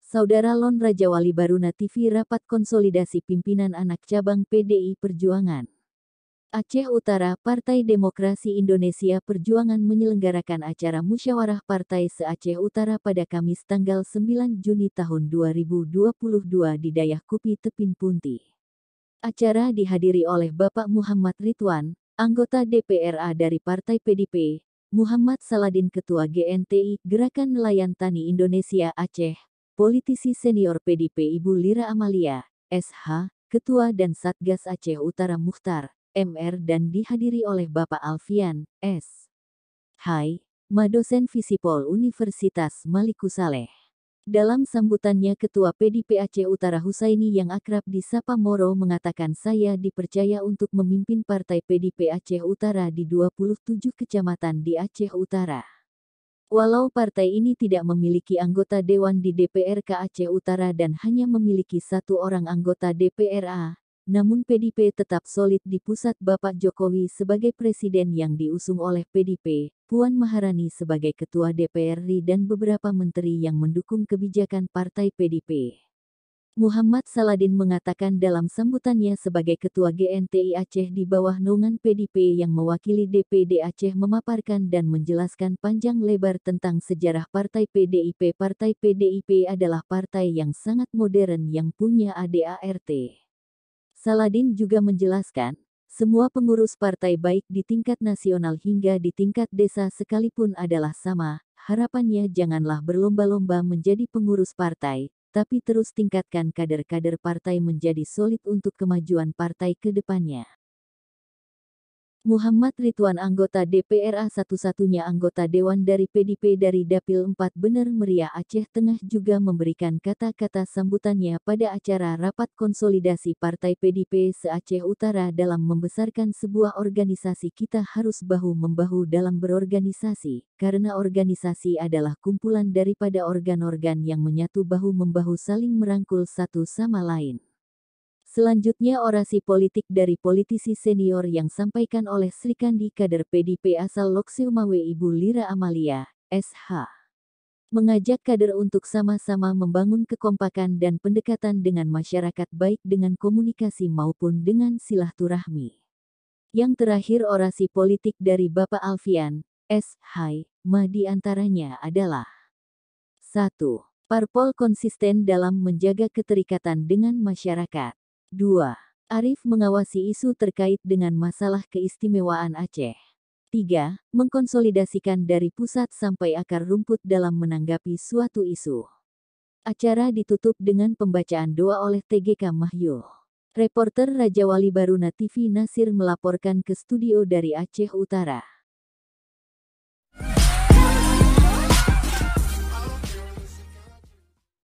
Saudara Lon Raja Wali Baruna TV rapat konsolidasi pimpinan anak cabang PDI Perjuangan. Aceh Utara, Partai Demokrasi Indonesia Perjuangan menyelenggarakan acara musyawarah partai se-Aceh Utara pada Kamis tanggal 9 Juni tahun 2022 di Dayakupi Tepin Punti. Acara dihadiri oleh Bapak Muhammad Ridwan, anggota DPRA dari Partai PDP, Muhammad Saladin Ketua GNTI Gerakan Nelayan Tani Indonesia Aceh, politisi senior PDP Ibu Lira Amalia, SH, Ketua dan Satgas Aceh Utara Mukhtar, MR dan dihadiri oleh Bapak Alfian, S. Hai, Madosen Visipol Universitas Malikusaleh. Dalam sambutannya Ketua PDP Aceh Utara Husaini yang akrab disapa Moro mengatakan saya dipercaya untuk memimpin Partai PDP Aceh Utara di 27 kecamatan di Aceh Utara. Walau partai ini tidak memiliki anggota dewan di DPRK Aceh Utara dan hanya memiliki satu orang anggota DPRA, namun PDP tetap solid di pusat Bapak Jokowi sebagai presiden yang diusung oleh PDP, Puan Maharani sebagai ketua DPR RI dan beberapa menteri yang mendukung kebijakan partai PDP. Muhammad Saladin mengatakan dalam sambutannya sebagai ketua GNTI Aceh di bawah naungan PDP yang mewakili DPD Aceh memaparkan dan menjelaskan panjang lebar tentang sejarah partai PDIP. Partai PDIP adalah partai yang sangat modern yang punya ADART. Saladin juga menjelaskan, semua pengurus partai baik di tingkat nasional hingga di tingkat desa sekalipun adalah sama, harapannya janganlah berlomba-lomba menjadi pengurus partai, tapi terus tingkatkan kader-kader partai menjadi solid untuk kemajuan partai ke depannya. Muhammad Ridwan anggota DPRA satu-satunya anggota dewan dari PDP dari Dapil 4 Bener Meriah Aceh Tengah juga memberikan kata-kata sambutannya pada acara rapat konsolidasi Partai PDP se-Aceh Utara dalam membesarkan sebuah organisasi. Kita harus bahu-membahu dalam berorganisasi, karena organisasi adalah kumpulan daripada organ-organ yang menyatu bahu-membahu saling merangkul satu sama lain. Selanjutnya orasi politik dari politisi senior yang sampaikan oleh Srikandi kader PDP asal Lokseumawe Ibu Lira Amalia, SH. Mengajak kader untuk sama-sama membangun kekompakan dan pendekatan dengan masyarakat baik dengan komunikasi maupun dengan silaturahmi. Yang terakhir orasi politik dari Bapak Alfian, SH, di antaranya adalah 1. Parpol konsisten dalam menjaga keterikatan dengan masyarakat. 2. Arif mengawasi isu terkait dengan masalah keistimewaan Aceh. 3. Mengkonsolidasikan dari pusat sampai akar rumput dalam menanggapi suatu isu. Acara ditutup dengan pembacaan doa oleh TGK Mahyul. Reporter Raja Wali Baruna TV Nasir melaporkan ke studio dari Aceh Utara.